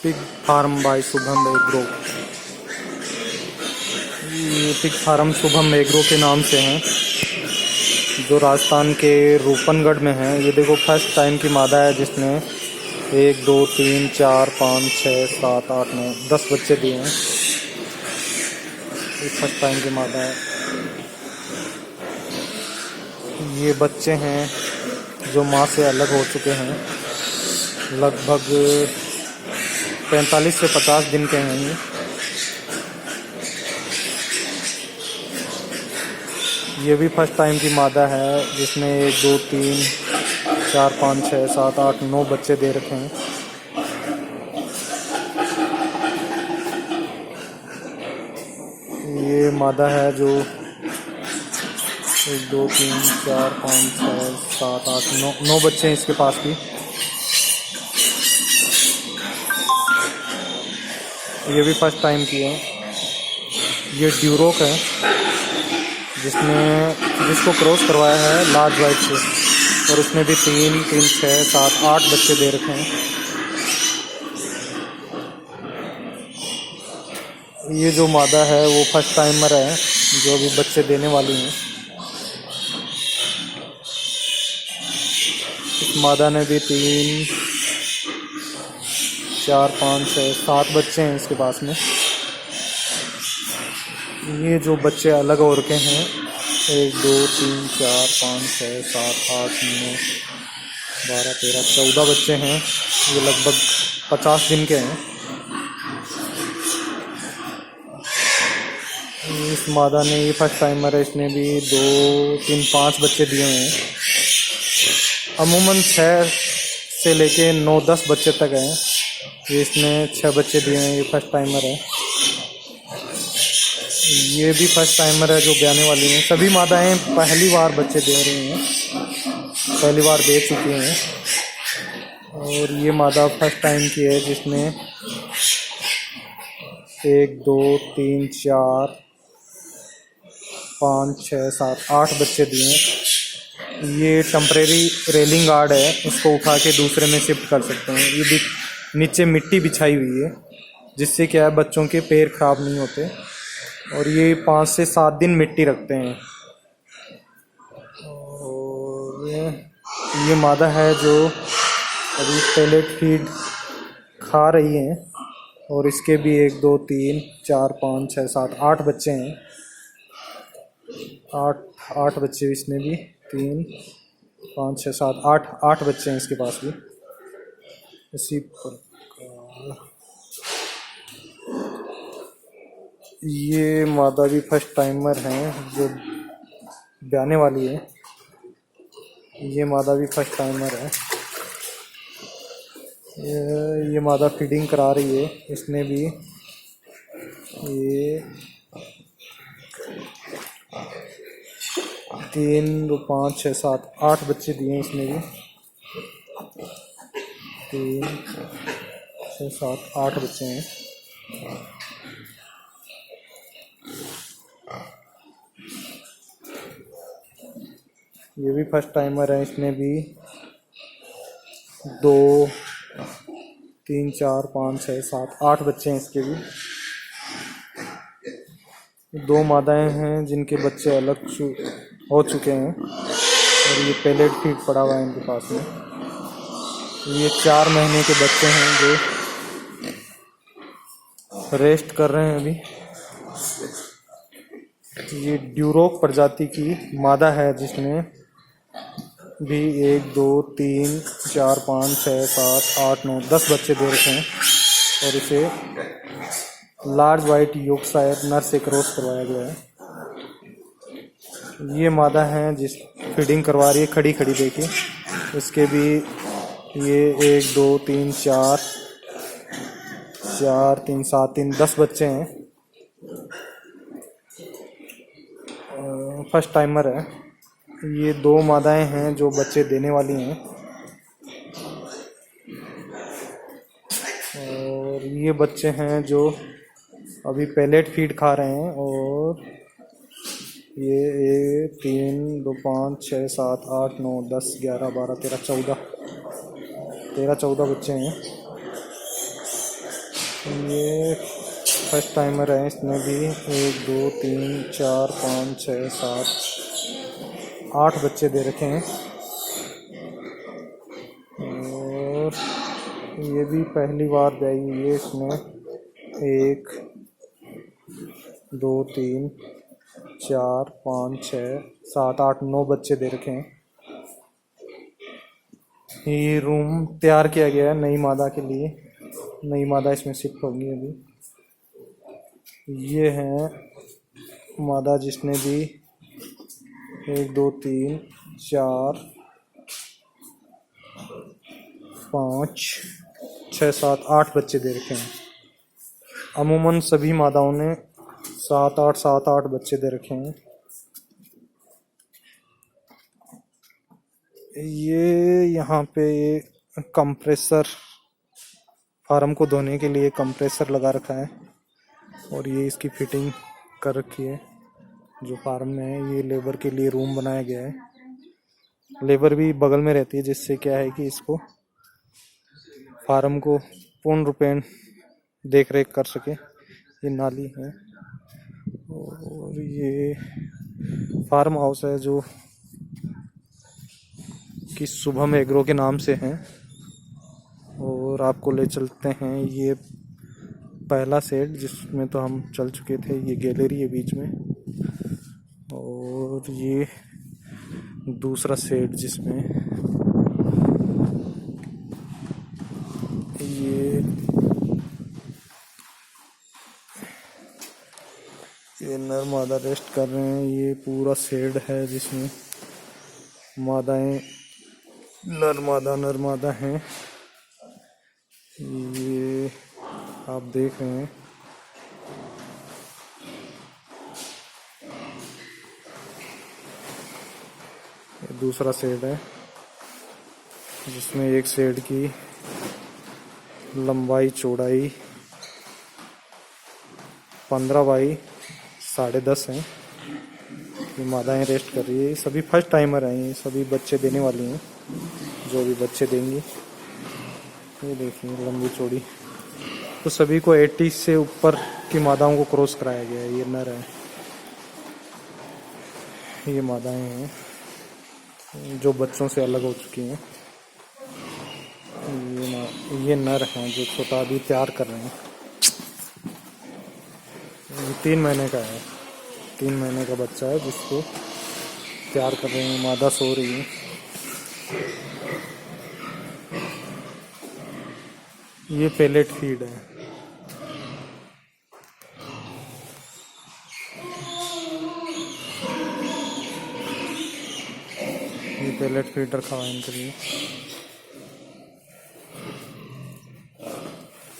Pig farm by Shubham Agro. ये pig farm Shubham Agro के नाम से हैं, जो राजस्थान के रूपनगढ़ में है। ये देखो फर्स्ट टाइम की मादा है जिसने 1 2 3 4 5 6 7 8 9 10 बच्चे दिए हैं। ये फर्स्ट टाइम की मादा है। ये बच्चे हैं जो माँ से अलग हो चुके हैं, लगभग 45 से 50 दिन के हैं। ये भी फर्स्ट टाइम की मादा है जिसने 1 2 3 4 5 6 7 8 9 बच्चे दे रखे हैं। ये मादा है जो 1 2 3 4 5 6 7 8 9 बच्चे हैं इसके पास भी। ये भी फर्स्ट टाइम की है। ये ड्यूरोक है जिसको क्रॉस करवाया है लार्ज वाइट से, और उसने भी 3 3 6 7 8 बच्चे दे रखे हैं। ये जो मादा है वो फर्स्ट टाइमर है जो अभी बच्चे देने वाली हैं। इस मादा ने भी 3 4 5 6 7 बच्चे हैं इसके पास में। ये जो बच्चे अलग और के हैं 1 2 3 4 5 6 7 8 9 12 13 14 बच्चे हैं। ये लगभग 50 दिन के हैं। इस मादा ने, ये फर्स्ट टाइमर है, इसने भी 2 3 5 बच्चे दिए हैं। अमूमन 6 से लेके 9 10 बच्चे तक हैं। ये इसने 6 बच्चे दिए हैं। ये फर्स्ट टाइमर है। ये भी फर्स्ट टाइमर है जो ब्याने वाली हैं। सभी मादाएं पहली बार बच्चे दे रही हैं, पहली बार दे चुकी हैं। और ये मादा फर्स्ट टाइम की है जिसने 1 2 3 4 5 6 7 8 बच्चे दिए हैं। ये टेम्परेरी रेलिंग गार्ड है, इसको उठा के दूसरे में शिफ्ट कर सकते हैं। ये भी नीचे मिट्टी बिछाई हुई है जिससे क्या है बच्चों के पैर खराब नहीं होते। और ये 5 से 7 दिन मिट्टी रखते हैं। और ये मादा है जो अभी पेलेट फीड खा रही है, और इसके भी 1 2 3 4 5 6 7 8 बच्चे हैं। 8 बच्चे इसने भी, 3 5 6 7 8 बच्चे हैं इसके पास भी। इसी प्रकार ये मादा भी फर्स्ट टाइमर हैं जो ब्याने वाली है। ये मादा भी फर्स्ट टाइमर है। ये मादा फीडिंग करा रही है। इसने भी ये 3 2 5 6 7 8 बच्चे दिए हैं। इसने भी 3 6 7 8 बच्चे हैं। ये भी फर्स्ट टाइमर है। इसने भी 2 3 4 5 6 7 8 बच्चे हैं इसके भी। 2 मादाएं हैं जिनके बच्चे अलग हो चुके हैं, और ये पेलेट फीड पड़ा हुआ है इनके पास में। ये 4 महीने के बच्चे हैं जो रेस्ट कर रहे हैं अभी। ये ड्यूरोक प्रजाति की मादा है जिसने भी 1 2 3 4 5 6 7 8 9 10 बच्चे दे रखे हैं, और इसे लार्ज वाइट योर्कशायर नर से क्रॉस करवाया गया है। ये मादा है जिस फीडिंग करवा रही है खड़ी खड़ी देखिए। इसके भी ये 1 2 3 4 3 7 3 10 बच्चे हैं। फर्स्ट टाइमर है। ये 2 मादाएं हैं जो बच्चे देने वाली हैं, और ये बच्चे हैं जो अभी पेलेट फीड खा रहे हैं। और ये 1 3 2 5 6 7 8 9 10 11 12 13 14 13-14 बच्चे हैं। ये फर्स्ट टाइमर है, इसमें भी 1 2 3 4 5 6 7 8 बच्चे दे रखे हैं। और ये भी पहली बार ब्याई हुई है। इसमें 1 2 3 4 5 6 7 8 9 बच्चे दे रखे हैं। ये रूम तैयार किया गया है नई मादा के लिए। नई मादा इसमें शिफ्ट होगी अभी। ये है मादा जिसने भी 1 2 3 4 5 6 7 8 बच्चे दे रखे हैं। अमूमन सभी मादाओं ने 7 8 बच्चे दे रखे हैं। ये यहाँ पे ये कंप्रेसर, फार्म को धोने के लिए कंप्रेसर लगा रखा है और ये इसकी फिटिंग कर रखी है जो फार्म में है। ये लेबर के लिए रूम बनाया गया है। लेबर भी बगल में रहती है जिससे क्या है कि इसको फार्म को पूर्ण रूपेण देख रेख कर सके। ये नाली है और ये फार्म हाउस है जो कि शुभम एग्रो के नाम से हैं। और आपको ले चलते हैं ये पहला सेट जिसमें तो हम चल चुके थे। ये गैलरी है बीच में और ये दूसरा सेट जिसमें ये नर मादा रेस्ट कर रहे हैं। ये पूरा शेड है जिसमें मादाएं नर मादा हैं। ये आप देख रहे हैं। ये दूसरा शेड है जिसमें एक शेड की लंबाई चौड़ाई 15 बाई 10.5 है। ये मादाएं रेस्ट कर रही है। सभी फर्स्ट टाइमर हैं। ये सभी बच्चे देने वाली हैं जो भी बच्चे देंगी। ये देखिए लंबी चौड़ी। तो सभी को 80 से ऊपर की मादाओं को क्रॉस कराया गया है। ये नर है, ये मादाएं हैं जो बच्चों से अलग हो चुकी हैं। ये नर हैं जो छोटा अभी तैयार कर रहे हैं। ये 3 महीने का है। 3 महीने का बच्चा है जिसको तैयार कर रहे हैं। मादा सो रही है। ये पेलेट फीड है। ये पेलेट फीड रखा हुआ है इनके लिए।